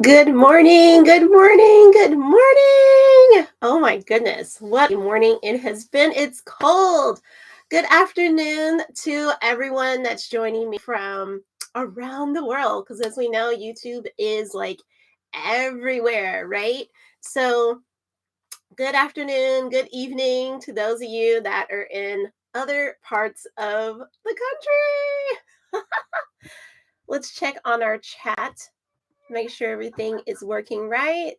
Good morning, good morning, good morning. Oh my goodness, what a morning it has been. It's cold. Good afternoon to everyone that's joining me from around the world, because as we know, YouTube is like everywhere, right? So, good afternoon, good evening to those of you that are in other parts of the country. Let's check on our chat. Make sure everything is working right.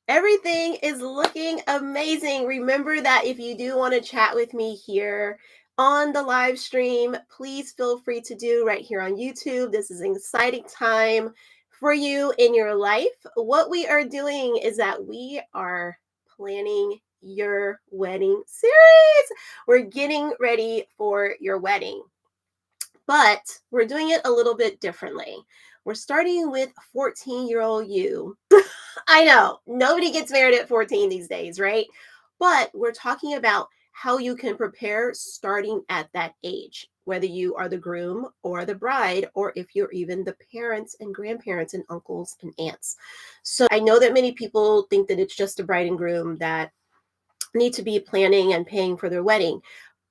Everything is looking amazing. Remember that if you do want to chat with me here on the live stream, please feel free to do right here on YouTube. This is an exciting time for you in your life. What we are doing is that we are planning your wedding series. We're getting ready for your wedding, but we're doing it a little bit differently. We're starting with 14-year-old you. I know, nobody gets married at 14 these days, right? But we're talking about how you can prepare starting at that age, whether you are the groom or the bride, or if you're even the parents and grandparents and uncles and aunts. So I know that many people think that it's just the bride and groom that need to be planning and paying for their wedding,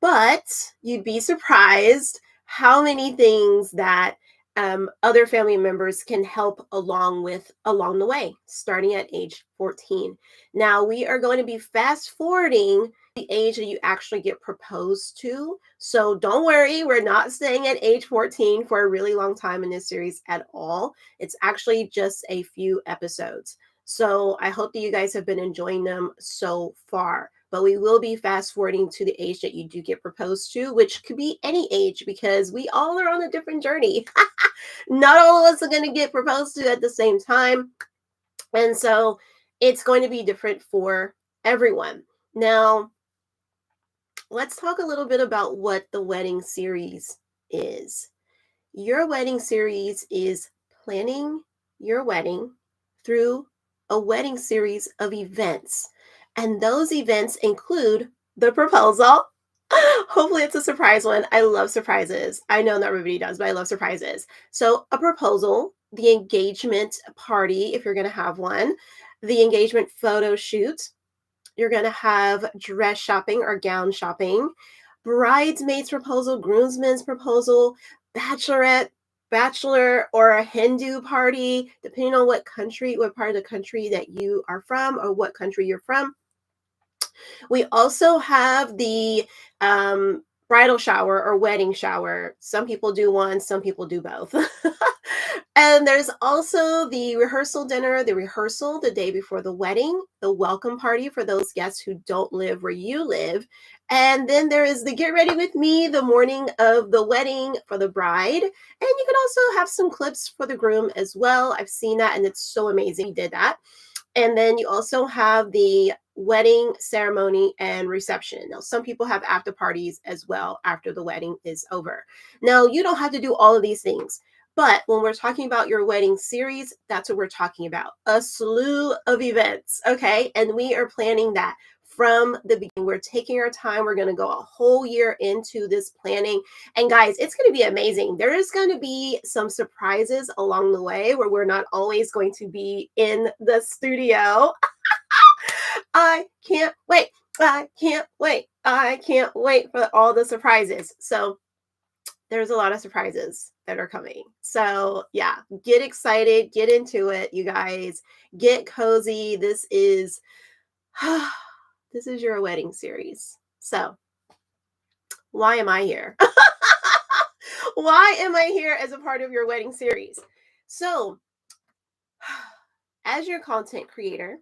but you'd be surprised how many things that other family members can help along the way, starting at age 14. Now we are going to be fast forwarding the age that you actually get proposed to. So don't worry, we're not staying at age 14 for a really long time in this series at all. It's actually just a few episodes. So I hope that you guys have been enjoying them so far. But we will be fast forwarding to the age that you do get proposed to, which could be any age because we all are on a different journey. Not all of us are going to get proposed to at the same time. And so it's going to be different for everyone. Now, let's talk a little bit about what the wedding series is. Your wedding series is planning your wedding through a wedding series of events. And those events include the proposal. Hopefully, it's a surprise one. I love surprises. I know not everybody does, but I love surprises. So, a proposal, the engagement party, if you're going to have one, the engagement photo shoot, you're going to have dress shopping or gown shopping, bridesmaids proposal, groomsmen's proposal, bachelor, or a hen do party, depending on what part of the country that you are from or what country you're from. We also have the bridal shower or wedding shower. Some people do one, some people do both. And there's also the rehearsal dinner, the rehearsal the day before the wedding, the welcome party for those guests who don't live where you live. And then there is the get ready with me the morning of the wedding for the bride. And you can also have some clips for the groom as well. I've seen that and it's so amazing he did that. And then you also have the wedding ceremony and reception. Now, some people have after parties as well after the wedding is over. Now, you don't have to do all of these things. But when we're talking about your wedding series, that's what we're talking about. A slew of events, okay? And we are planning that from the beginning. We're taking our time. We're going to go a whole year into this planning. And guys, it's going to be amazing. There is going to be some surprises along the way where we're not always going to be in the studio. I can't wait. I can't wait. I can't wait for all the surprises. So there's a lot of surprises that are coming. So yeah, get excited, get into it, you guys. Get cozy. This is your wedding series. So why am I here? Why am I here as a part of your wedding series? So as your content creator,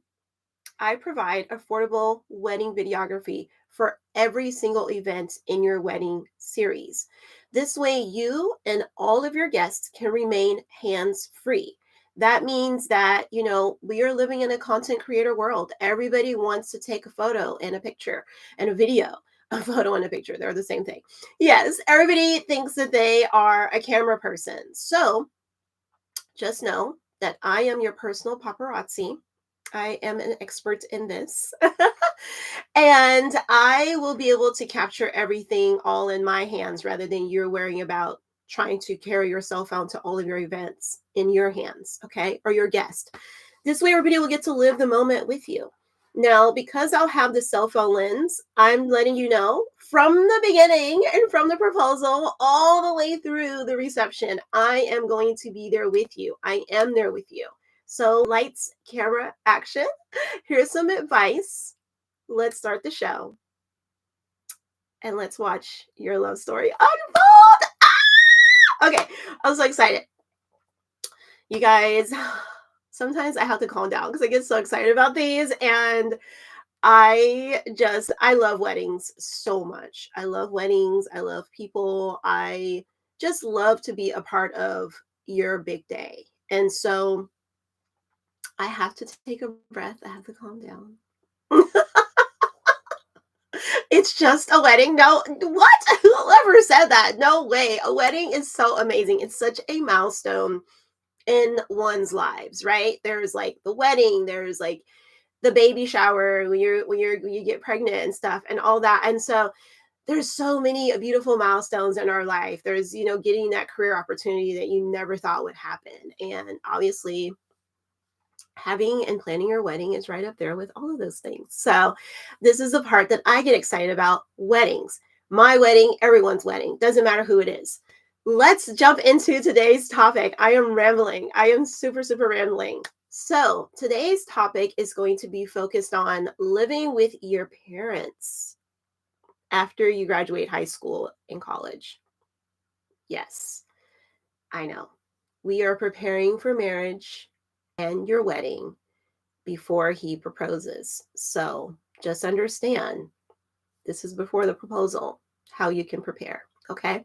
I provide affordable wedding videography for every single event in your wedding series. This way, you and all of your guests can remain hands-free. That means that, we are living in a content creator world. Everybody wants to take a photo and a picture and a video. A photo and a picture, they're the same thing. Yes, everybody thinks that they are a camera person. So just know that I am your personal paparazzi. I am an expert in this. And I will be able to capture everything all in my hands rather than you're worrying about trying to carry your cell phone to all of your events in your hands, okay, or your guest. This way, everybody will get to live the moment with you. Now, because I'll have the cell phone lens, I'm letting you know from the beginning and from the proposal all the way through the reception, I am going to be there with you. I am there with you. So lights, camera, action. Here's some advice. Let's start the show. And let's watch your love story unfold. Ah! Okay, I'm so excited. You guys, sometimes I have to calm down because I get so excited about these, and I love weddings so much. I love weddings. I love people. I just love to be a part of your big day. And so I have to take a breath. I have to calm down. It's just a wedding. No, what? Whoever said that? No way. A wedding is so amazing. It's such a milestone in one's lives, right? There's like the wedding, there's like the baby shower when you get pregnant and stuff and all that. And so there's so many beautiful milestones in our life. There's, getting that career opportunity that you never thought would happen. And obviously having and planning your wedding is right up there with all of those things. So this is the part that I get excited about: weddings. My wedding, everyone's wedding, doesn't matter who it is. Let's jump into today's topic. I am rambling. I am super, super rambling. So today's topic is going to be focused on living with your parents after you graduate high school and college. Yes, I know. We are preparing for marriage and your wedding before he proposes. So just understand, this is before the proposal, how you can prepare. Okay.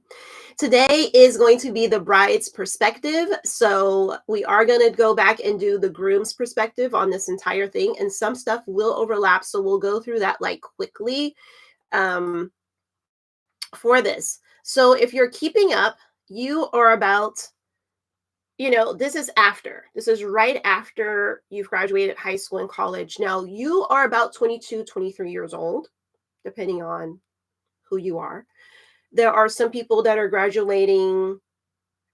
Today is going to be the bride's perspective. So we are going to go back and do the groom's perspective on this entire thing. And some stuff will overlap. So we'll go through that like quickly for this. So if you're keeping up, you are about, this is right after you've graduated high school and college. Now you are about 22, 23 years old, depending on who you are. There are some people that are graduating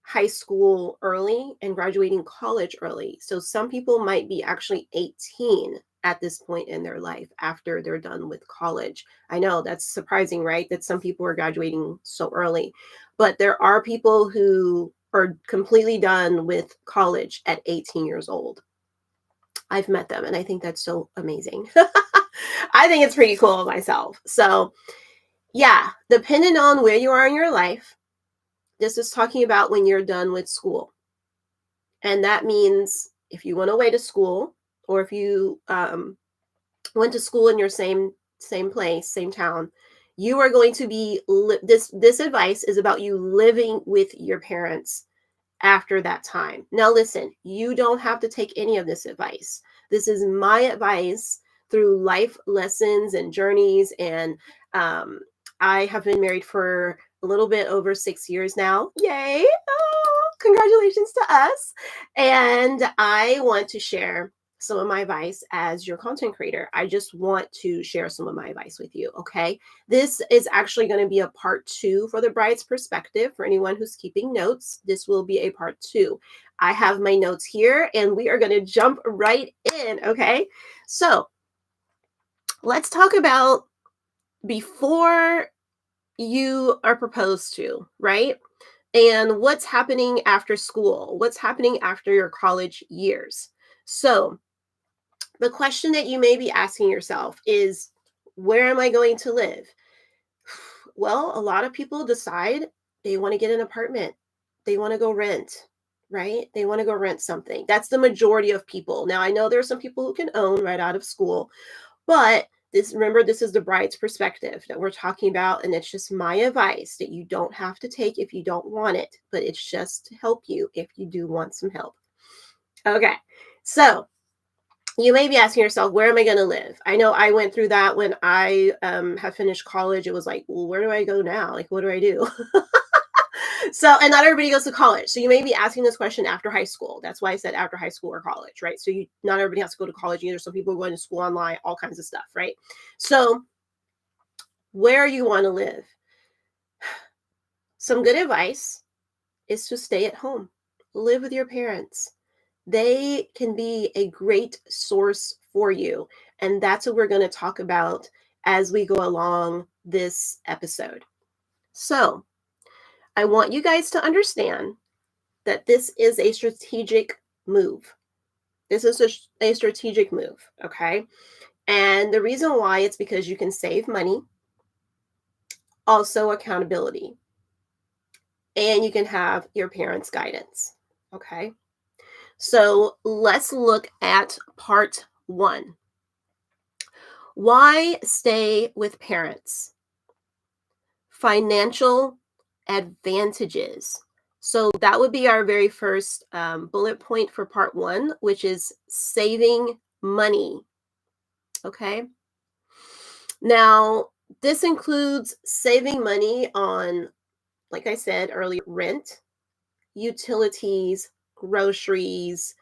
high school early and graduating college early. So some people might be actually 18 at this point in their life after they're done with college. I know that's surprising, right? That some people are graduating so early, but there are people who are completely done with college at 18 years old. I've met them, and I think that's so amazing. I think it's pretty cool myself. So yeah, depending on where you are in your life, this is talking about when you're done with school. And that means if you went away to school, or if you went to school in your same place, same town, you are going to be, this advice is about you living with your parents after that time. Now listen, you don't have to take any of this advice. This is my advice through life lessons and journeys. And I have been married for a little bit over 6 years now. Yay! Oh, congratulations to us. And I want to share some of my advice as your content creator. I just want to share some of my advice with you, okay? This is actually going to be a part 2 for the bride's perspective. For anyone who's keeping notes, this will be a part 2. I have my notes here, and we are going to jump right in, okay? So let's talk about before you are proposed to, right? And what's happening after school? What's happening after your college years? So the question that you may be asking yourself is, where am I going to live? Well, a lot of people decide they want to get an apartment. They want to go rent, right? They want to go rent something. That's the majority of people. Now, I know there are some people who can own right out of school, but remember, this is the bride's perspective that we're talking about, and it's just my advice that you don't have to take if you don't want it, but it's just to help you if you do want some help. Okay, so you may be asking yourself, where am I going to live? I know I went through that when I have finished college. It was like, well, where do I go now? Like, what do I do? So, and not everybody goes to college. So you may be asking this question after high school. That's why I said after high school or college, right? So not everybody has to go to college either. Some people are going to school online, all kinds of stuff, right? So where you want to live. Some good advice is to stay at home, live with your parents. They can be a great source for you. And that's what we're going to talk about as we go along this episode. So, I want you guys to understand that this is a strategic move. This is a strategic move, okay? And the reason why it's because you can save money, also accountability, and you can have your parents' guidance, okay? So let's look at part 1. Why stay with parents? Financial advantages. So that would be our very first bullet point for part 1, which is saving money. Okay. Now, this includes saving money on, like I said earlier, rent, utilities, groceries,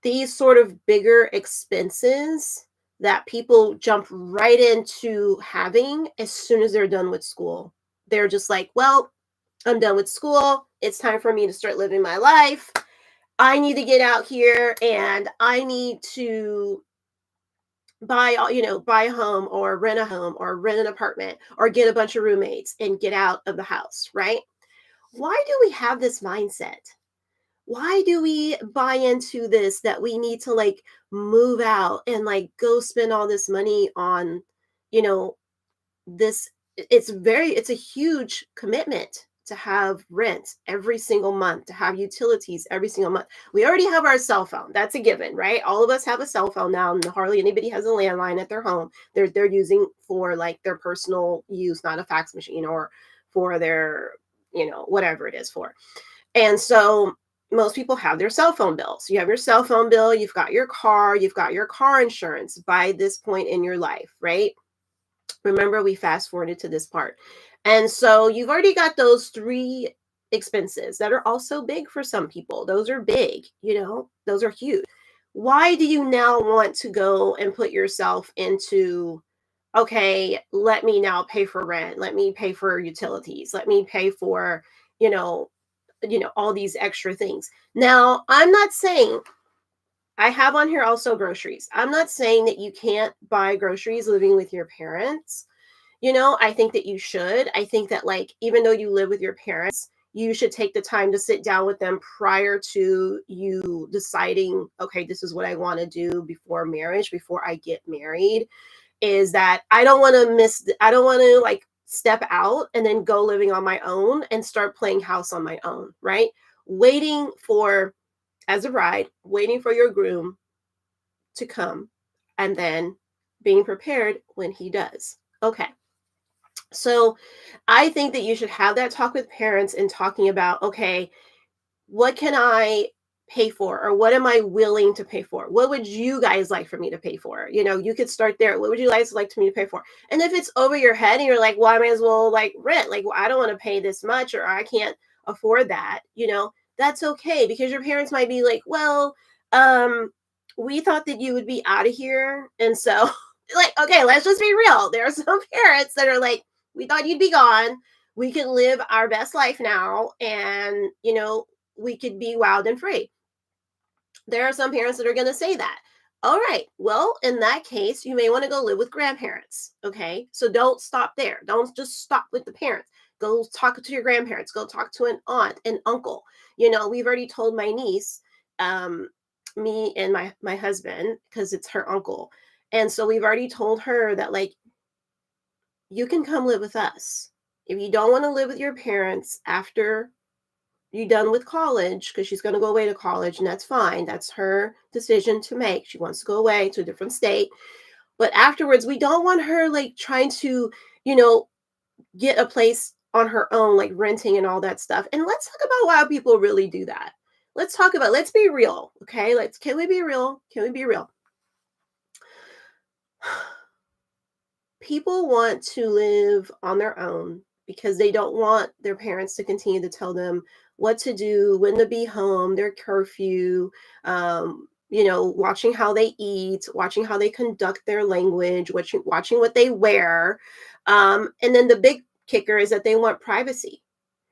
these sort of bigger expenses that people jump right into having as soon as they're done with school. They're just like, well, I'm done with school. It's time for me to start living my life. I need to get out here and I need to buy a home or rent a home or rent an apartment or get a bunch of roommates and get out of the house, right? Why do we have this mindset? Why do we buy into this that we need to like move out and like go spend all this money on, you know, this it's a huge commitment to have rent every single month, to have utilities every single month. We already have our cell phone. That's a given, right? All of us have a cell phone now, and hardly anybody has a landline at their home. They're using for like their personal use, not a fax machine or for their, whatever it is for. And so most people have their cell phone bill. So you have your cell phone bill, you've got your car, you've got your car insurance by this point in your life, right? Remember, we fast forwarded to this part. And so you've already got those 3 expenses that are also big for some people. Those are big, those are huge. Why do you now want to go and put yourself into, okay, let me now pay for rent, let me pay for utilities, let me pay for, all these extra things. Now, I'm not saying, I have on here also groceries. I'm not saying that you can't buy groceries living with your parents. I think that you should. I think that, like, even though you live with your parents, you should take the time to sit down with them prior to you deciding, okay, this is what I want to do before marriage, before I get married. Is that I don't want to like step out and then go living on my own and start playing house on my own, right? Waiting for, as a bride, waiting for your groom to come and then being prepared when he does. Okay. So I think that you should have that talk with parents and talking about, okay, what can I pay for, or what am I willing to pay for? What would you guys like for me to pay for? You could start there. What would you guys like me to pay for? And if it's over your head and you're like, well, I may as well like rent, like, well, I don't want to pay this much, or I can't afford that, that's okay, because your parents might be like, well, we thought that you would be out of here. And so like, okay, let's just be real. There are some parents that are like, we thought you'd be gone. We can live our best life now. And, we could be wild and free. There are some parents that are going to say that. All right. Well, in that case, you may want to go live with grandparents. Okay. So don't stop there. Don't just stop with the parents. Go talk to your grandparents. Go talk to an aunt, an uncle. We've already told my niece, me and my husband, because it's her uncle. And so we've already told her that, like, you can come live with us. If you don't want to live with your parents after you're done with college, because she's going to go away to college, and that's fine. That's her decision to make. She wants to go away to a different state. But afterwards, we don't want her like trying to, get a place on her own, like renting and all that stuff. And let's talk about why people really do that. Let's be real. Okay. Can we be real? Can we be real? People want to live on their own because they don't want their parents to continue to tell them what to do, when to be home, their curfew, watching how they eat, watching how they conduct their language, watching what they wear. And then the big kicker is that they want privacy.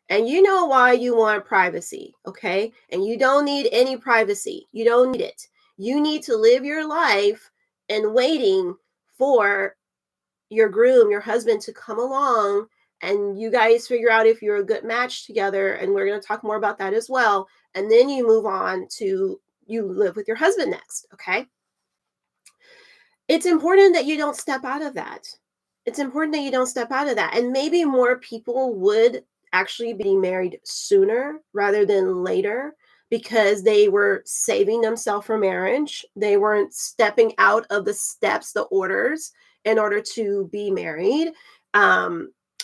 And you know why you want privacy, okay? And you don't need any privacy. You don't need it. You need to live your life and waiting for your groom, your husband to come along and you guys figure out if you're a good match together. And we're going to talk more about that as well. And then you move on to you live with your husband next, okay? It's important that you don't step out of that. It's important that you don't step out of that. And maybe more people would actually be married sooner rather than later because they were saving themselves for marriage. They weren't stepping out of the steps, the orders in order to be married.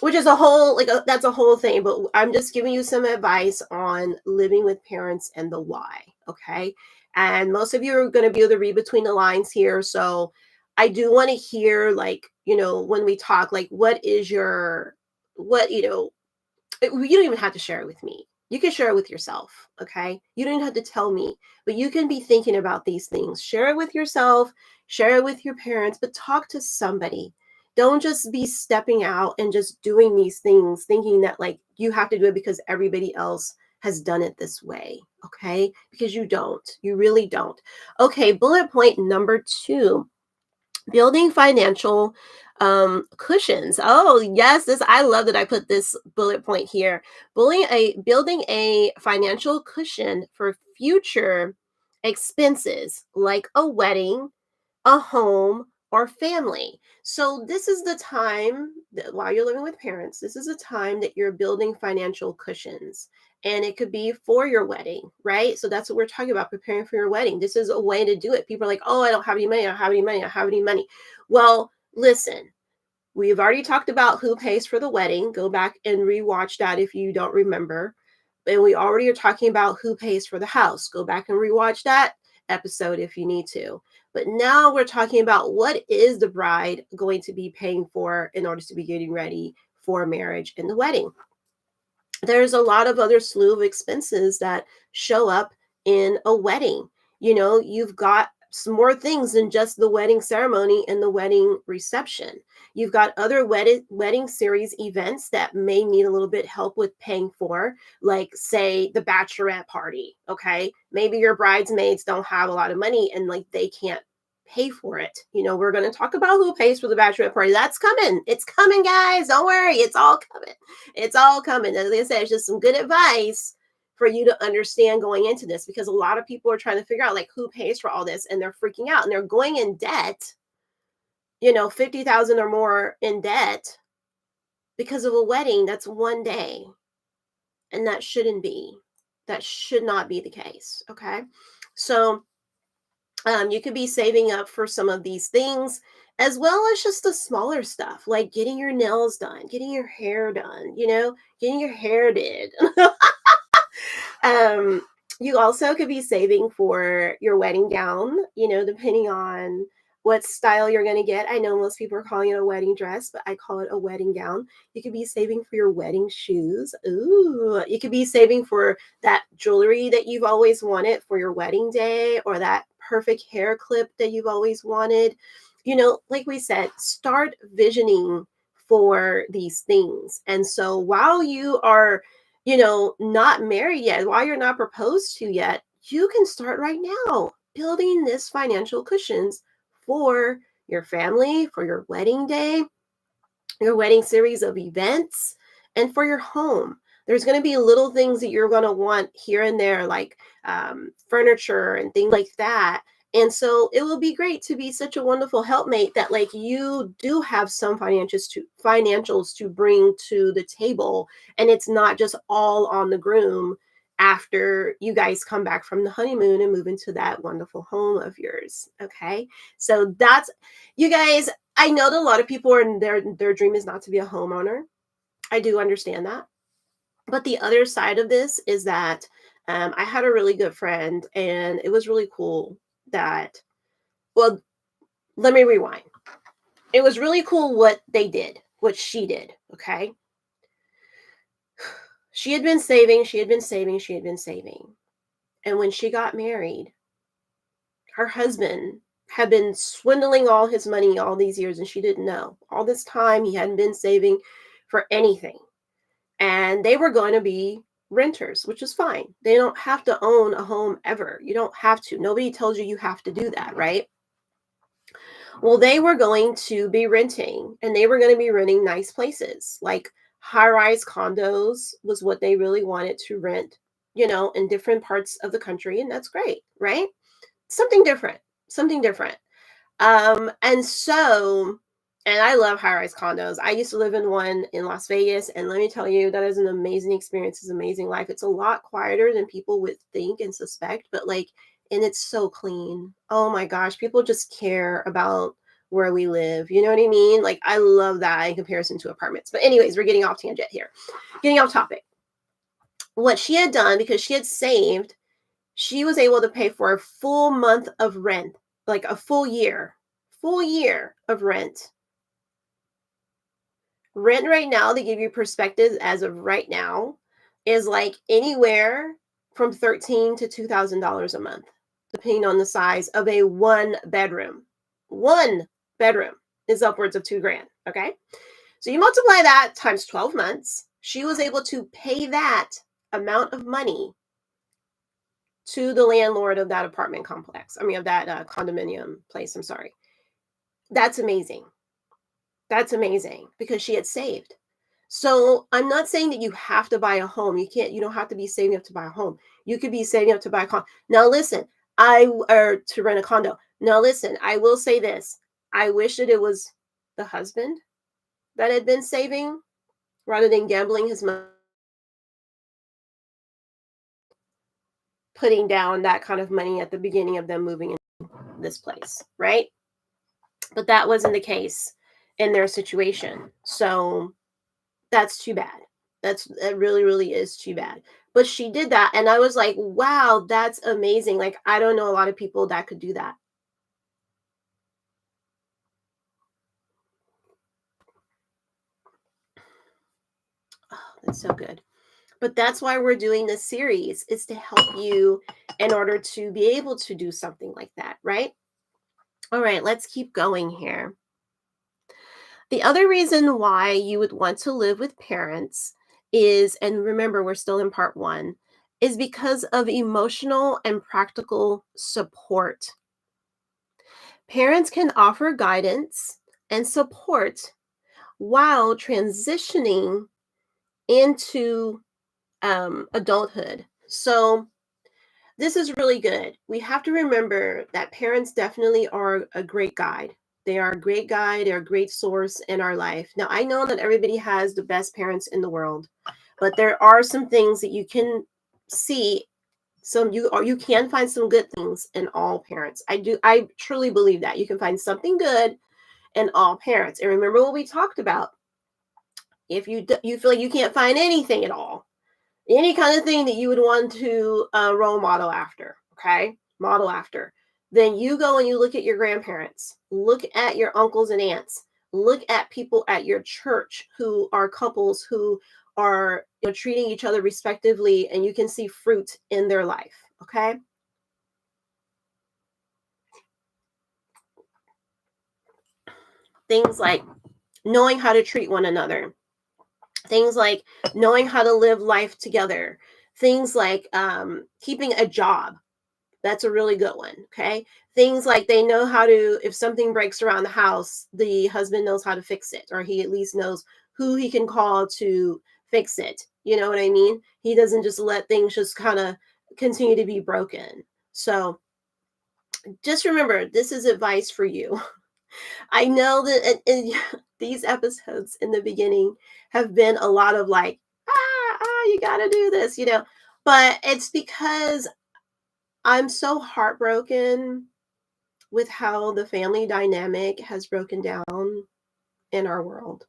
Which is a whole that's a whole thing, but I'm just giving you some advice on living with parents and the why, okay? And most of you are going to be able to read between the lines here, so I do want to hear, like, when we talk, like, what is your, what, you don't even have to share it with me. You can share it with yourself, okay? You don't have to tell me, but you can be thinking about these things. Share it with yourself, share it with your parents, but talk to somebody. Don't just be stepping out and just doing these things thinking that, like, you have to do it because everybody else has done it this way, okay? Because you don't. You really don't. Okay, bullet point number 2, building financial cushions. Oh yes, this, I love that I put this bullet point here. Building a financial cushion for future expenses like a wedding, a home, or family. So this is the time that while you're living with parents, this is a time that you're building financial cushions. And it could be for your wedding, right? So that's what we're talking about, preparing for your wedding. This is a way to do it. People are like, oh, I don't have any money. I don't have any money. I don't have any money. Well, listen, we've already talked about who pays for the wedding. Go back and rewatch that if you don't remember. And we already are talking about who pays for the house. Go back and rewatch that episode if you need to. But now we're talking about what is the bride going to be paying for in order to be getting ready for marriage and the wedding. There's a lot of other slew of expenses that show up in a wedding. You've got some more things than just the wedding ceremony and the wedding reception. You've got other wedding series events that may need a little bit help with paying for, like, say, the bachelorette party. Okay, maybe your bridesmaids don't have a lot of money and, like, they can't pay for it. We're going to talk about who pays for the bachelorette party. That's coming. It's coming, guys. Don't worry. It's all coming. It's all coming. As I said, it's just some good advice for you to understand going into this, because a lot of people are trying to figure out, like, who pays for all this, and they're freaking out and they're going in debt, 50,000 or more in debt because of a wedding that's one day. And that shouldn't be. That should not be the case. Okay. So you could be saving up for some of these things, as well as just the smaller stuff, like getting your nails done, getting your hair done, getting your hair did. um, you also could be saving for your wedding gown, depending on what style you're going to get. I know most people are calling it a wedding dress, but I call it a wedding gown. You could be saving for your wedding shoes. Ooh, you could be saving for that jewelry that you've always wanted for your wedding day, or that perfect hair clip that you've always wanted. Like we said, start visioning for these things. And so while you are, not married yet, while you're not proposed to yet, you can start right now building this financial cushions for your family, for your wedding day, your wedding series of events, and for your home. There's going to be little things that you're going to want here and there, like furniture and things like that. And so it will be great to be such a wonderful helpmate that, like, you do have some financials to bring to the table, and it's not just all on the groom after you guys come back from the honeymoon and move into that wonderful home of yours. Okay. So that's, you guys, I know that a lot of people are, their dream is not to be a homeowner. I do understand that. But the other side of this is that I had a really good friend, and it was really cool that, well, let me rewind. It was really cool what they did, what she did, okay? She had been saving, she had been saving, she had been saving. And when she got married, her husband had been swindling all his money all these years, and she didn't know. All this time, he hadn't been saving for anything. and they were going to be renters, which is fine. They don't have to own a home ever. You don't have to. Nobody tells you you have to do that, right? Well, they were going to be renting, and they were going to be renting nice places, like high-rise condos was what they really wanted to rent, in different parts of the country, and that's great, right? Something different, something different. And so, and I love high-rise condos. I used to live in one in Las Vegas, and let me tell you, that is an amazing experience. It's an amazing life. It's a lot quieter than people would think and suspect, but and it's so clean. Oh my gosh, people just care about where we live. You know what I mean? Like, I love that in comparison to apartments. But anyways, we're getting off tangent here. Getting off topic. What she had done, because she had saved, she was able to pay for a full month of rent, like a full year of rent. Rent right now, to give you perspective as of right now, is like anywhere from $13 to $2,000 a month, depending on the size of a one bedroom. One bedroom is upwards of $2,000. Okay. So you multiply that times 12 months. She was able to pay that amount of money to the landlord of that apartment complex. I mean, of that condominium place. I'm sorry. That's amazing. That's amazing because she had saved. So I'm not saying that you have to buy a home. You don't have to be saving up to buy a home. You could be saving up to buy a condo. Now listen, or to rent a condo. Now listen, I will say this. I wish that it was the husband that had been saving rather than gambling his money, putting down that kind of money at the beginning of them moving into this place, right? But that wasn't the case in their situation. So that's too bad. It really, really is too bad. But she did that. And I was like, wow, that's amazing. Like, I don't know a lot of people that could do that. Oh, that's so good. But that's why we're doing this series, is to help you in order to be able to do something like that, right? All right, let's keep going here. The other reason why you would want to live with parents is, and remember, we're still in part 1, is because of emotional and practical support. Parents can offer guidance and support while transitioning into adulthood. So this is really good. We have to remember that parents definitely are a great guide. They are a great guide. They're a great source in our life. Now, I know that everybody has the best parents in the world, but there are some things that you can see. You can find some good things in all parents. I truly believe that you can find something good in all parents. And remember what we talked about. If you feel like you can't find anything at all, any kind of thing that you would want to role model after, okay, model after, then you go and you look at your grandparents, look at your uncles and aunts, look at people at your church who are couples who are treating each other respectively, and you can see fruit in their life. Okay. Things like knowing how to treat one another, things like knowing how to live life together, things like keeping a job. That's a really good one. Okay. Things like they know how to, if something breaks around the house, the husband knows how to fix it, or he at least knows who he can call to fix it. You know what I mean? He doesn't just let things just kind of continue to be broken. So just remember, this is advice for you. I know that in these episodes in the beginning have been a lot of like, you got to do this, but it's because I'm so heartbroken with how the family dynamic has broken down in our world.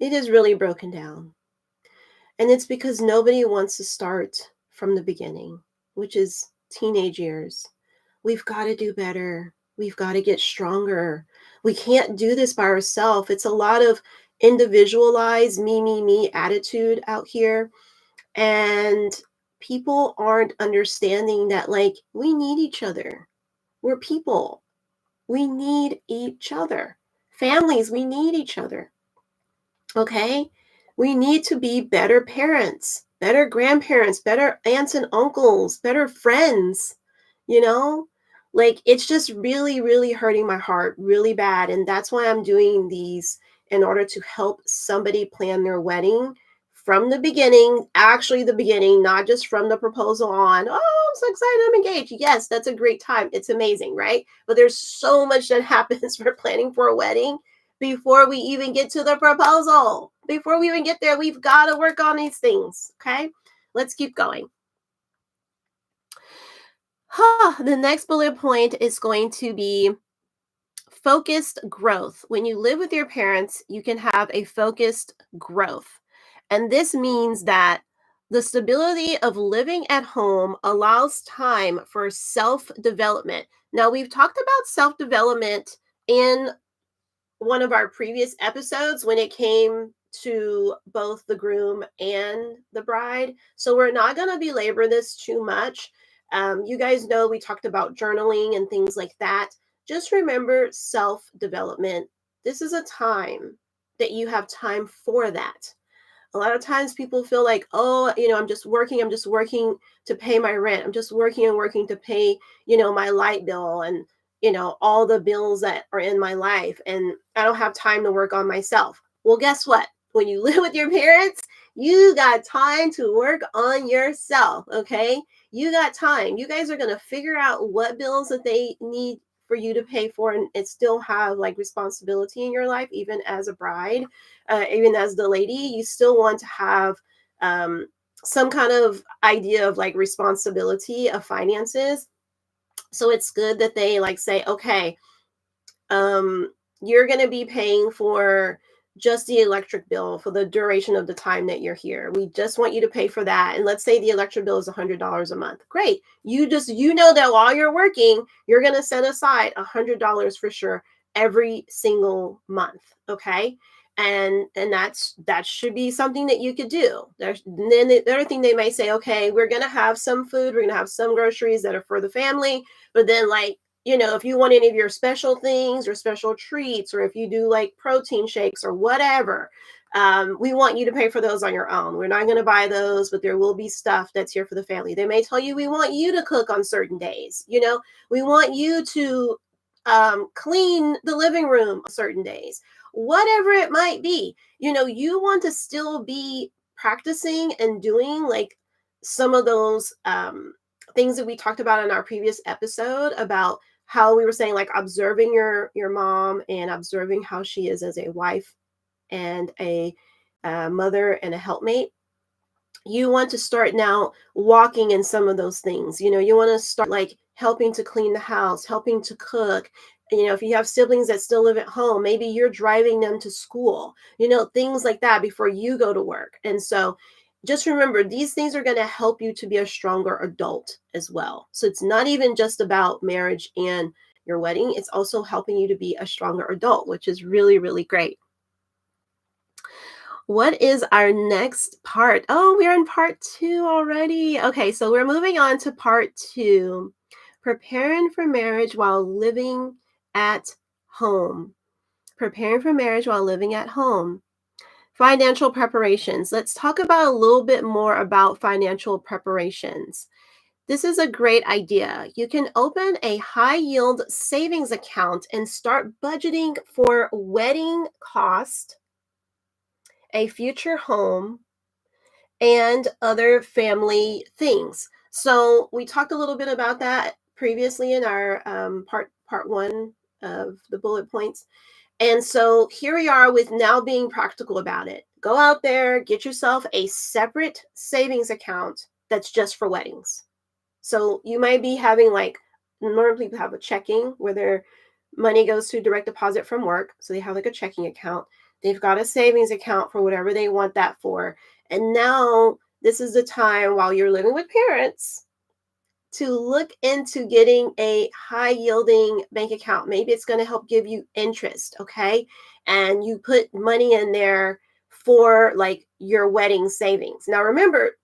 It is really broken down. And it's because nobody wants to start from the beginning, which is teenage years. We've got to do better. We've got to get stronger. We can't do this by ourselves. It's a lot of individualized me attitude out here. And people aren't understanding that, like, we need each other. We're people. We need each other. Families, we need each other. Okay? We need to be better parents, better grandparents, better aunts and uncles, better friends, you know? Like, it's just really, really hurting my heart really bad. And that's why I'm doing these in order to help somebody plan their wedding from the beginning, actually, the beginning, not just from the proposal on. Oh, I'm so excited, I'm engaged. Yes, that's a great time. It's amazing, right? But there's so much that happens for planning for a wedding before we even get to the proposal. Before we even get there, we've got to work on these things. Okay, let's keep going. The next bullet point is going to be focused growth. When you live with your parents, you can have a focused growth. And this means that the stability of living at home allows time for self development. Now, we've talked about self development in one of our previous episodes when it came to both the groom and the bride. So we're not going to belabor this too much. You guys know we talked about journaling and things like that. Just remember self development. This is a time that you have time for that. A lot of times people feel like, oh, I'm just working to pay my rent. I'm just working and working to pay, my light bill and, all the bills that are in my life. And I don't have time to work on myself. Well, guess what? When you live with your parents, you got time to work on yourself. Okay. You got time. You guys are going to figure out what bills that they need for you to pay for and still have like responsibility in your life, even as a bride, even as the lady, you still want to have some kind of idea of like responsibility of finances. So it's good that they like say, okay, you're going to be paying for just the electric bill for the duration of the time that you're here. We just want you to pay for that. And let's say the electric bill is $100 a month. Great. You know that while you're working, you're going to set aside $100 for sure every single month. Okay. And that should be something that you could do. Then the other thing they may say, okay, we're going to have some food, we're going to have some groceries that are for the family, but then like, if you want any of your special things or special treats, or if you do like protein shakes or whatever, we want you to pay for those on your own. We're not going to buy those, but there will be stuff that's here for the family. They may tell you, we want you to cook on certain days. We want you to clean the living room on certain days, whatever it might be. You want to still be practicing and doing like some of those things that we talked about in our previous episode about how we were saying like observing your mom and observing how she is as a wife and a mother and a helpmate. You want to start now walking in some of those things. You want to start like helping to clean the house, helping to cook. If you have siblings that still live at home, maybe you're driving them to school, things like that before you go to work. And so just remember, these things are going to help you to be a stronger adult as well. So it's not even just about marriage and your wedding. It's also helping you to be a stronger adult, which is really, really great. What is our next part? Oh, we're in part 2 already. Okay, so we're moving on to part 2, preparing for marriage while living at home. Preparing for marriage while living at home. Financial preparations. Let's talk about a little bit more about financial preparations. This is a great idea. You can open a high yield savings account and start budgeting for wedding cost, a future home, and other family things. So we talked a little bit about that previously in our part 1 of the bullet points. And so here we are with now being practical about it. Go out there, get yourself a separate savings account that's just for weddings. So you might be having like, normally people have a checking where their money goes to direct deposit from work. So they have like a checking account. They've got a savings account for whatever they want that for. And now this is the time while you're living with parents to look into getting a high yielding bank account. Maybe it's going to help give you interest, okay? And you put money in there for like your wedding savings. Now remember,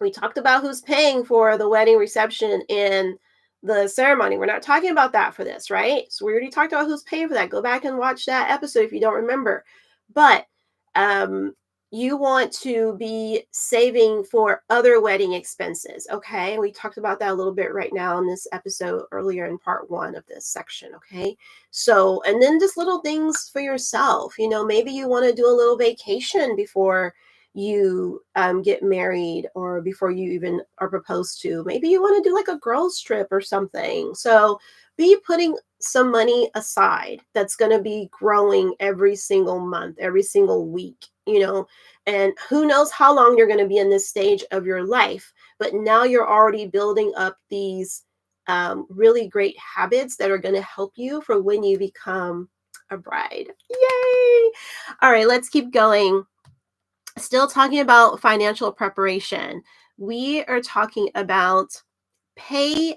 we talked about who's paying for the wedding reception and the ceremony. We're not talking about that for this, right? So we already talked about who's paying for that. Go back and watch that episode if you don't remember. But you want to be saving for other wedding expenses, okay? We talked about that a little bit right now in this episode earlier in part 1 of this section, okay? So, and then just little things for yourself. Maybe you want to do a little vacation before you get married or before you even are proposed to. Maybe you want to do like a girls trip or something. So, be putting some money aside that's going to be growing every single month, every single week, and who knows how long you're going to be in this stage of your life, but now you're already building up these really great habits that are going to help you for when you become a bride. Yay! All right, let's keep going. Still talking about financial preparation. We are talking about pay.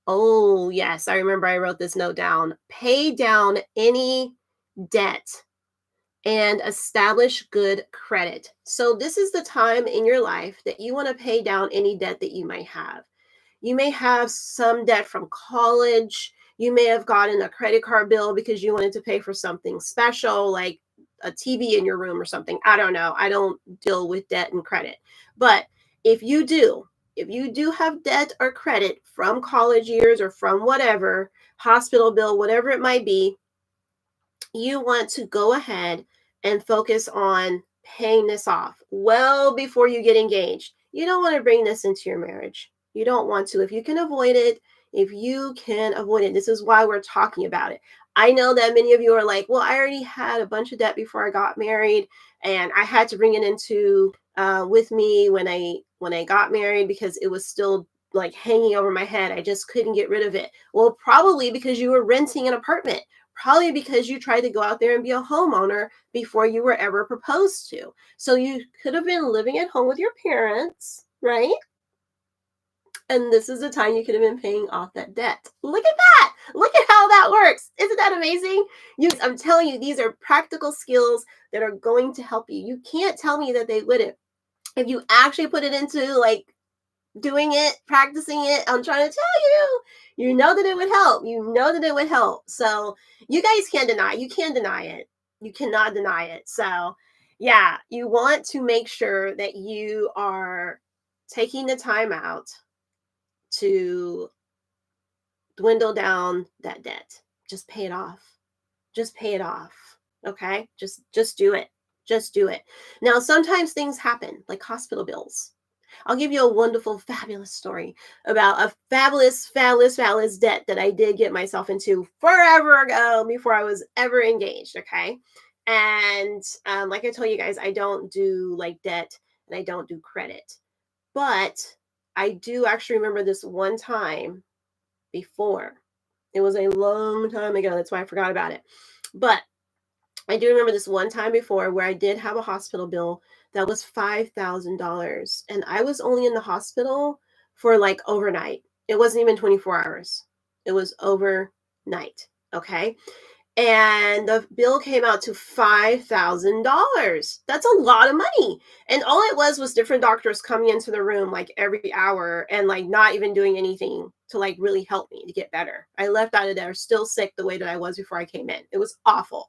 Oh, yes, I remember I wrote this note down. Pay down any debt and establish good credit. So this is the time in your life that you want to pay down any debt that you might have. You may have some debt from college. You may have gotten a credit card bill because you wanted to pay for something special, like a TV in your room or something. I don't know. I don't deal with debt and credit. But if you do have debt or credit from college years or from whatever, hospital bill, whatever it might be, you want to go ahead and focus on paying this off well before you get engaged. You don't want to bring this into your marriage. You don't want to. If you can avoid it, this is why we're talking about it. I know that many of you are like, well, I already had a bunch of debt before I got married, and I had to bring it into with me when I got married because it was still like hanging over my head. I just couldn't get rid of it. Well, probably because you were renting an apartment. Probably because you tried to go out there and be a homeowner before you were ever proposed to. So you could have been living at home with your parents, right? And this is the time you could have been paying off that debt. Look at that. Look at how that works. Isn't that amazing? I'm telling you, these are practical skills that are going to help you. You can't tell me that they wouldn't. If you actually put it into like doing it, practicing it, I'm trying to tell you, that it would help. That it would help. So you guys can't deny. You can't deny it. You cannot deny it. So yeah, you want to make sure that you are taking the time out to dwindle down that debt. Just pay it off. Just pay it off. Okay? Just do it. Just do it. Now, sometimes things happen, like hospital bills. I'll give you a wonderful, fabulous story about a fabulous debt that I did get myself into forever ago before I was ever engaged, okay? And like I told you guys, I don't do like debt and I don't do credit. But I do actually remember this one time before. It was a long time ago. That's why I forgot about it. But I do remember this one time before where I did have a hospital bill that was $5,000. And I was only in the hospital for like overnight. It wasn't even 24 hours. It was overnight. Okay. And the bill came out to $5,000. That's a lot of money. And all it was different doctors coming into the room like every hour and like not even doing anything to like really help me to get better. I left out of there still sick the way that I was before I came in. It was awful.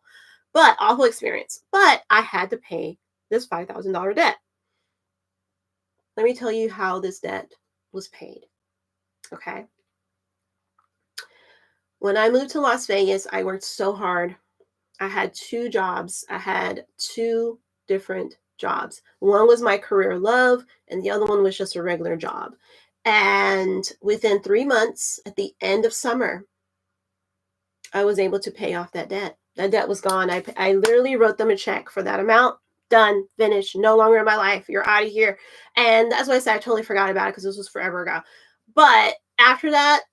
But awful experience. But I had to pay this $5,000 debt. Let me tell you how this debt was paid. Okay. When I moved to Las Vegas, I worked so hard. I had 2 jobs. I had 2 different jobs. One was my career love, and the other one was just a regular job. And within 3 months, at the end of summer, I was able to pay off that debt. That debt was gone. I literally wrote them a check for that amount. Done, finished, no longer in my life. You're out of here. And that's why I said I totally forgot about it because this was forever ago. But after that,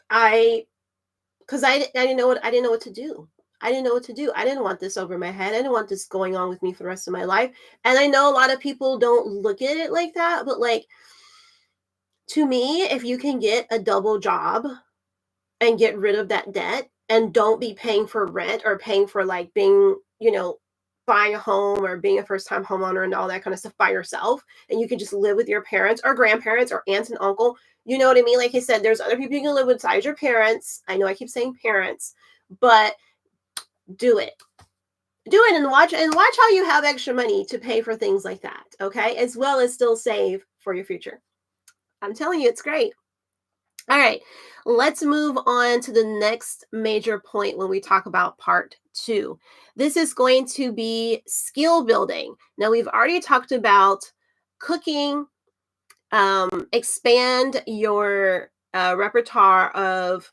because I didn't know what to do. I didn't know what to do. I didn't want this over my head. I didn't want this going on with me for the rest of my life. And I know a lot of people don't look at it like that, but like to me, if you can get a double job and get rid of that debt and don't be paying for rent or paying for like being, buying a home or being a first-time homeowner and all that kind of stuff by yourself, and you can just live with your parents or grandparents or aunts and uncle. You know what I mean? Like I said, there's other people you can live with besides your parents. I know I keep saying parents, but do it. Do it and watch how you have extra money to pay for things like that, okay? As well as still save for your future. I'm telling you, it's great. All right, let's move on to the next major point when we talk about part two. This is going to be skill building. Now, we've already talked about cooking, expand your repertoire of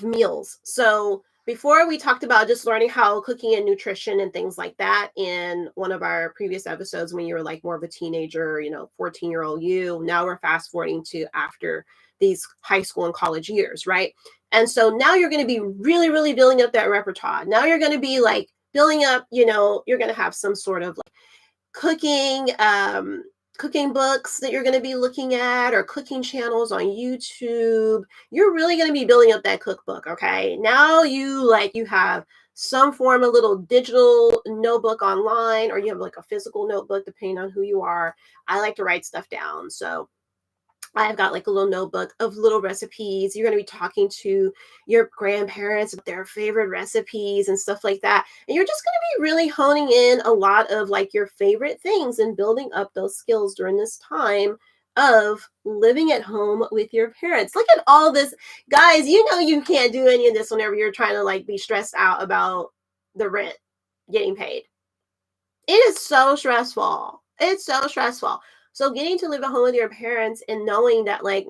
meals. So before we talked about just learning how cooking and nutrition and things like that in one of our previous episodes when you were like more of a teenager, 14-year-old you. Now we're fast forwarding to after these high school and college years, right? And so now you're going to be really, really building up that repertoire. Now you're going to be like building up, you're going to have some sort of like cooking cooking books that you're going to be looking at or cooking channels on YouTube. You're really going to be building up that cookbook, okay? Now you have some form of little digital notebook online, or you have like a physical notebook depending on who you are. I like to write stuff down. So I've got like a little notebook of little recipes. You're going to be talking to your grandparents about their favorite recipes and stuff like that. And you're just going to be really honing in a lot of like your favorite things and building up those skills during this time of living at home with your parents. Look at all this. Guys, you can't do any of this whenever you're trying to like be stressed out about the rent getting paid. It is so stressful. It's so stressful. So getting to live at home with your parents and knowing that like,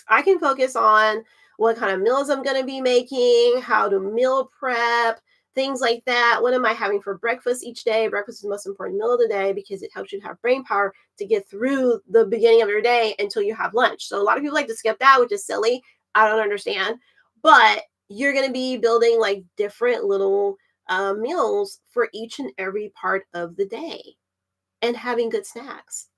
I can focus on what kind of meals I'm going to be making, how to meal prep, things like that. What am I having for breakfast each day? Breakfast is the most important meal of the day because it helps you to have brain power to get through the beginning of your day until you have lunch. So a lot of people like to skip that, which is silly. I don't understand. But you're going to be building like different little meals for each and every part of the day and having good snacks.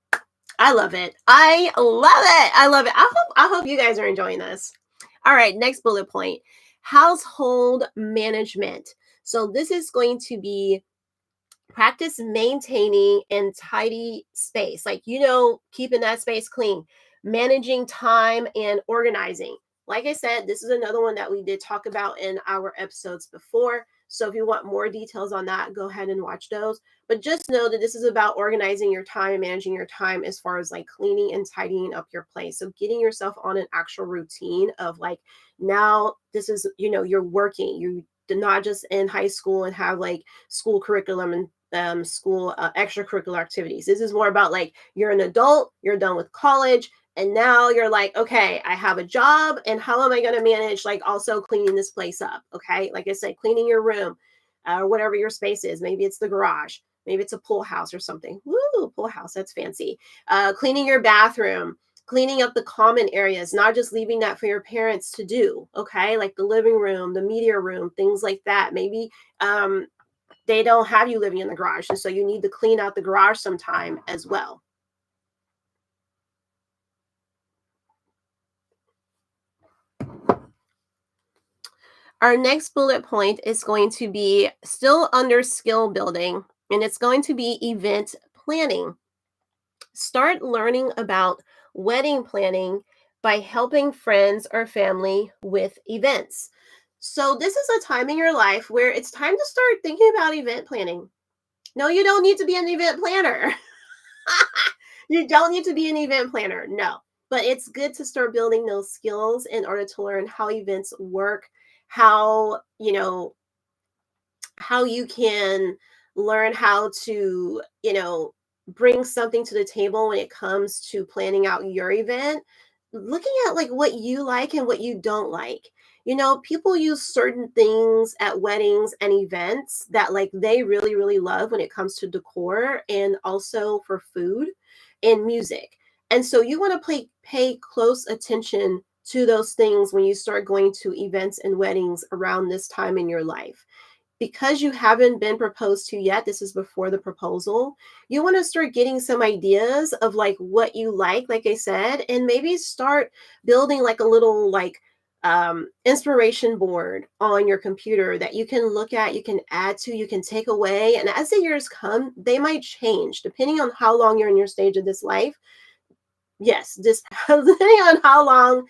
I love it. I love it. I love it. I hope you guys are enjoying this. All right, next bullet point, household management. So this is going to be practice maintaining and tidy space. Like, keeping that space clean, managing time and organizing. Like I said, this is another one that we did talk about in our episodes before. So if you want more details on that, go ahead and watch those. But just know that this is about organizing your time and managing your time as far as like cleaning and tidying up your place. So getting yourself on an actual routine of like, now this is, you're working. You did not just in high school and have like school curriculum and school extracurricular activities. This is more about like you're an adult, you're done with college, and now you're like, okay, I have a job, and how am I going to manage like also cleaning this place up? Okay, like I said, cleaning your room or whatever your space is. Maybe it's the garage, maybe it's a pool house or something. Woo, pool house, that's fancy. Cleaning your bathroom, cleaning up the common areas, not just leaving that for your parents to do. Okay, like the living room, the media room, things like that. Maybe they don't have you living in the garage, and so you need to clean out the garage sometime as well. Our next bullet point is going to be still under skill building, and it's going to be event planning. Start learning about wedding planning by helping friends or family with events. So this is a time in your life where it's time to start thinking about event planning. No, you don't need to be an event planner. You don't need to be an event planner. No, but it's good to start building those skills in order to learn how events work, how you can learn how to bring something to the table when it comes to planning out your event, looking at like what you like and what you don't like. People use certain things at weddings and events that like they really, really love when it comes to decor and also for food and music. And so you want to pay close attention to those things when you start going to events and weddings around this time in your life. Because you haven't been proposed to yet, this is before the proposal, you want to start getting some ideas of like what you like I said, and maybe start building like a little like inspiration board on your computer that you can look at, you can add to, you can take away. And as the years come, they might change depending on how long you're in your stage of this life. Yes, depending on how long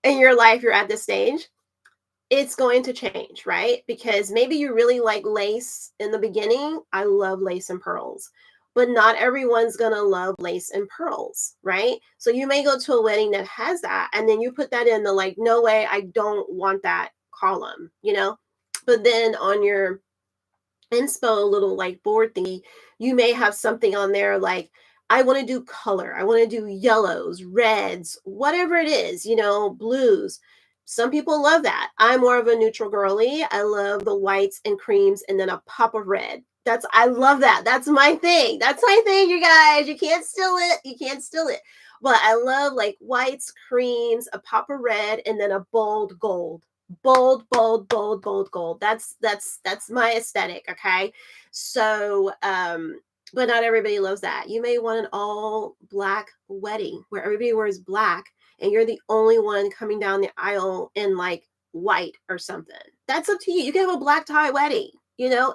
in your life you're at this stage, it's going to change, right? Because maybe you really like lace in the beginning. I love lace and pearls, but not everyone's going to love lace and pearls, right? So you may go to a wedding that has that, and then you put that in the like, no way, I don't want that column, you know? But then on your inspo little like board thingy, you may have something on there like, I want to do color, I want to do yellows, reds, whatever it is, you know, blues. Some people love that. I'm more of a neutral girly. I love the whites and creams and then a pop of red. I love that. That's my thing. That's my thing, you guys. You can't steal it. You can't steal it. But I love like whites, creams, a pop of red, and then a bold gold. Bold, bold, bold, bold gold. That's my aesthetic. Okay. So but not everybody loves that. You may want an all black wedding where everybody wears black and you're the only one coming down the aisle in like white or something. That's up to you. You can have a black tie wedding, you know,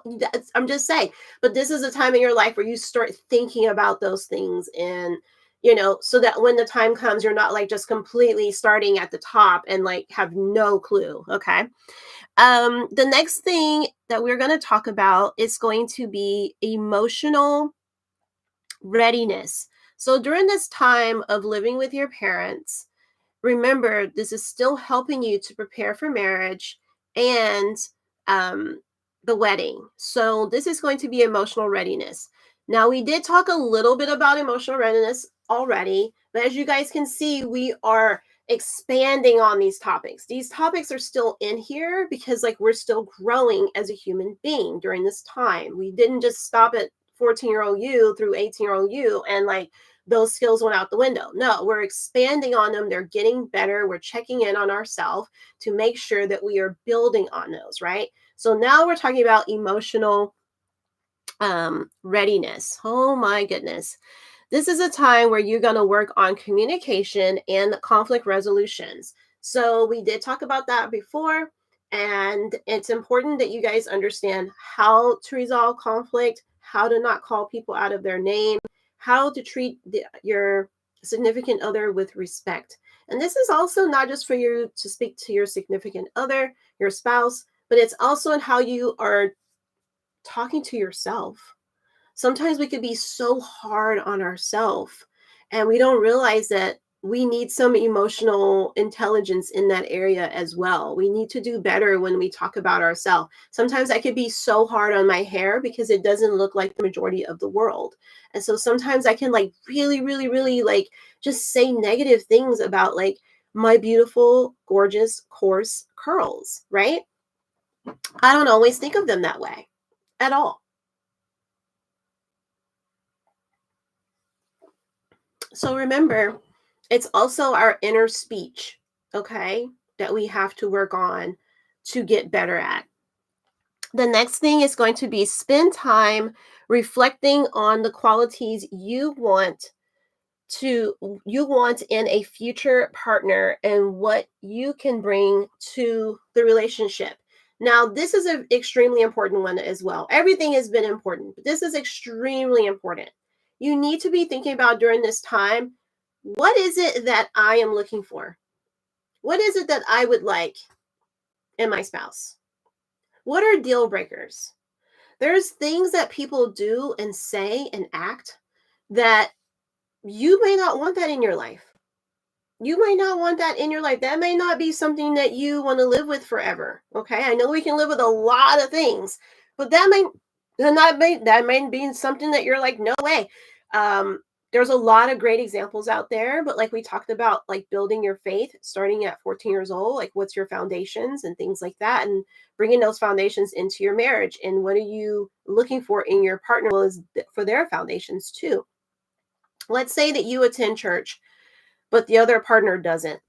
I'm just saying. But this is a time in your life where you start thinking about those things, and you know, so that when the time comes, you're not like just completely starting at the top and like have no clue. Okay. The next thing that we're going to talk about is going to be emotional readiness. So during this time of living with your parents, remember, this is still helping you to prepare for marriage and the wedding. So this is going to be emotional readiness. Now, we did talk a little bit about emotional readiness already, but as you guys can see, we are expanding on these topics. These topics are still in here because like we're still growing as a human being during this time. We didn't just stop at 14-year-old you through 18-year-old you and like those skills went out the window. No, we're expanding on them. They're getting better. We're checking in on ourselves to make sure that we are building on those, right? So now we're talking about emotional readiness. Oh my goodness. This is a time where you're going to work on communication and conflict resolutions. So we did talk about that before, and it's important that you guys understand how to resolve conflict, how to not call people out of their name, how to treat your significant other with respect. And this is also not just for you to speak to your significant other, your spouse, but it's also in how you are talking to yourself. Sometimes we could be so hard on ourselves and we don't realize that we need some emotional intelligence in that area as well. We need to do better when we talk about ourselves. Sometimes I could be so hard on my hair because it doesn't look like the majority of the world. And so sometimes I can like really, really, really like just say negative things about like my beautiful, gorgeous, coarse curls, right? I don't always think of them that way at all. So remember, it's also our inner speech, okay, that we have to work on to get better at. The next thing is going to be spend time reflecting on the qualities you want in a future partner and what you can bring to the relationship. Now, this is an extremely important one as well. Everything has been important, but this is extremely important. You need to be thinking about during this time, what is it that I am looking for? What is it that I would like in my spouse? What are deal breakers? There's things that people do and say and act that you may not want that in your life. You might not want that in your life. That may not be something that you want to live with forever. Okay. I know we can live with a lot of things, but that may be something that you're like, no way. There's a lot of great examples out there, but like we talked about, like building your faith starting at 14 years old, like what's your foundations and things like that, and bringing those foundations into your marriage. And what are you looking for in your partner is for their foundations too. Let's say that you attend church but the other partner doesn't.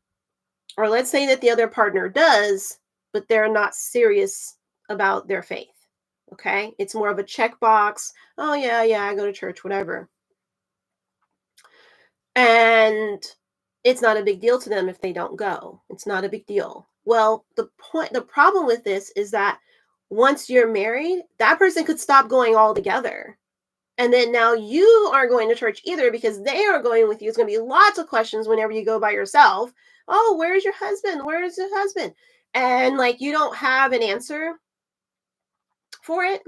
Or let's say that the other partner does, but they're not serious about their faith. Okay. It's more of a checkbox. Oh, yeah, I go to church, whatever. And it's not a big deal to them if they don't go. It's not a big deal. Well, the problem with this is that once you're married, that person could stop going altogether. And then now you aren't going to church either because they are going with you. It's going to be lots of questions whenever you go by yourself. Oh, where's your husband? Where is your husband? and like you don't have an answer for it,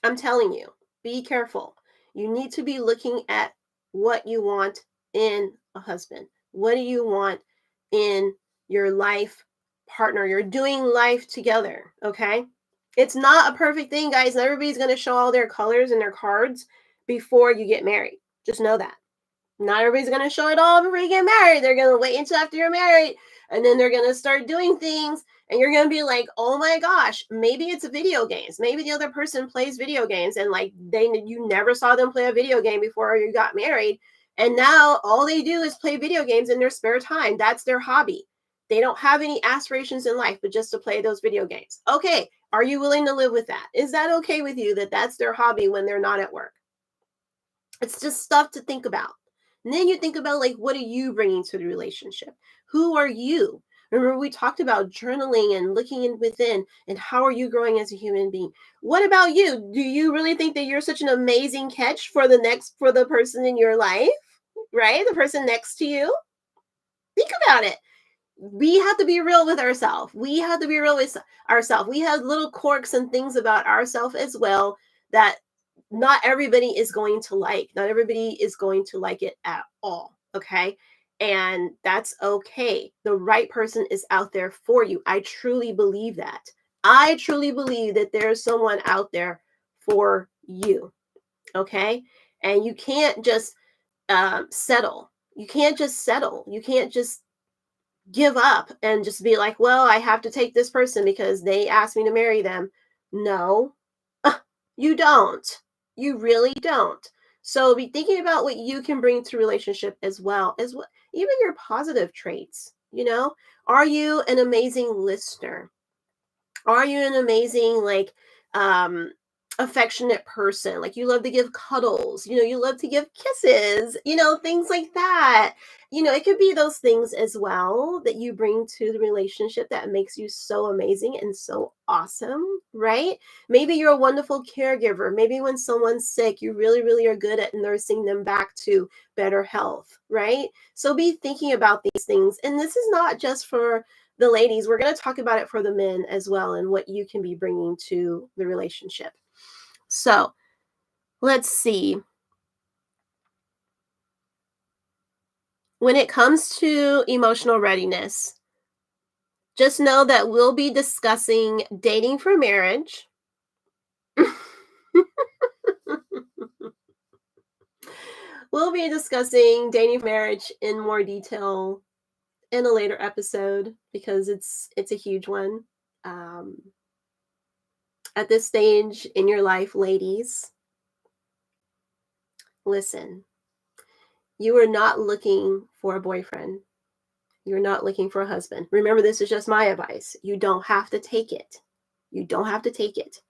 I'm telling you, be careful. You need to be looking at what you want in a husband. What do you want in your life partner? You're doing life together, okay? It's not a perfect thing, guys. Everybody's going to show all their colors and their cards before you get married. Just know that. Not everybody's going to show it all before you get married. They're going to wait until after you're married, and then they're going to start doing things, and you're going to be like, oh my gosh, maybe it's video games. Maybe the other person plays video games, and like you never saw them play a video game before you got married. And now all they do is play video games in their spare time. That's their hobby. They don't have any aspirations in life, but just to play those video games. Okay. Are you willing to live with that? Is that okay with you that that's their hobby when they're not at work? It's just stuff to think about. And then you think about, like, what are you bringing to the relationship? Who are you? Remember, we talked about journaling and looking in within, and how are you growing as a human being? What about you? Do you really think that you're such an amazing catch for the person in your life, right? The person next to you? Think about it. We have to be real with ourselves. We have to be real with ourselves. We have little quirks and things about ourselves as well that not everybody is going to like. Not everybody is going to like it at all. Okay. And that's okay. The right person is out there for you. I truly believe that. I truly believe that there's someone out there for you. Okay. And you can't just settle. You can't just settle. You can't just give up and just be like, well, I have to take this person because they asked me to marry them. No, you don't. You really don't. So be thinking about what you can bring to relationship as well as what even your positive traits. Are you an amazing listener? Are you an amazing, like, affectionate person? Like, you love to give cuddles, you love to give kisses, things like that. It could be those things as well that you bring to the relationship that makes you so amazing and so awesome, right? Maybe you're a wonderful caregiver. Maybe when someone's sick, you really, really are good at nursing them back to better health, right? So be thinking about these things. And this is not just for the ladies. We're going to talk about it for the men as well, and what you can be bringing to the relationship. So let's see. When it comes to emotional readiness, just know that we'll be discussing dating for marriage. We'll be discussing dating for marriage in more detail in a later episode because it's a huge one. At this stage in your life, ladies, listen. You are not looking for a boyfriend. You're not looking for a husband. Remember, this is just my advice. You don't have to take it. You don't have to take it.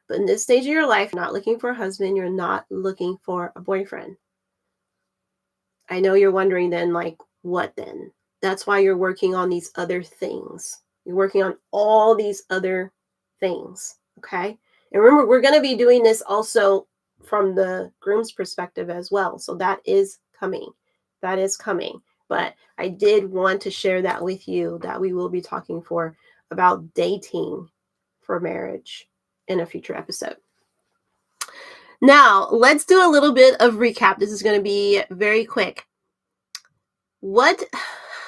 But in this stage of your life, you're not looking for a husband. You're not looking for a boyfriend. I know you're wondering then, like, what then? That's why you're working on these other things. You're working on all these other things, okay? And remember, we're going to be doing this also from the groom's perspective as well. So that is coming. That is coming. But I did want to share that with you, that we will be talking about dating for marriage in a future episode. Now, let's do a little bit of recap. This is going to be very quick. What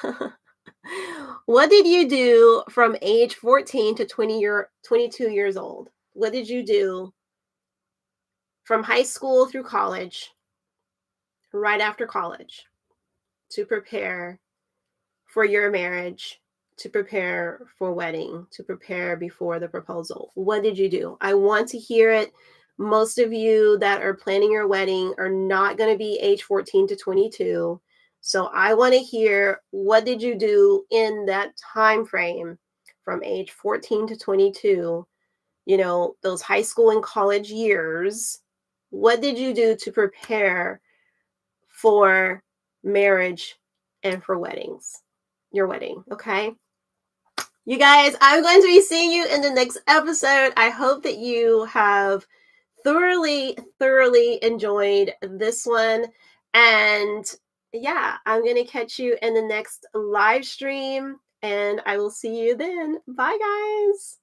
did you do from age 14 to 22 years old? What did you do from high school through college, right after college, to prepare for your marriage, to prepare for wedding, to prepare before the proposal? What did you do? I want to hear it. Most of you that are planning your wedding are not going to be age 14 to 22. So I want to hear, what did you do in that time frame from age 14 to 22, those high school and college years? What did you do to prepare for marriage and for your wedding? Okay. You guys, I'm going to be seeing you in the next episode. I hope that you have thoroughly enjoyed this one. And yeah, I'm going to catch you in the next live stream. and I will see you then. Bye, guys.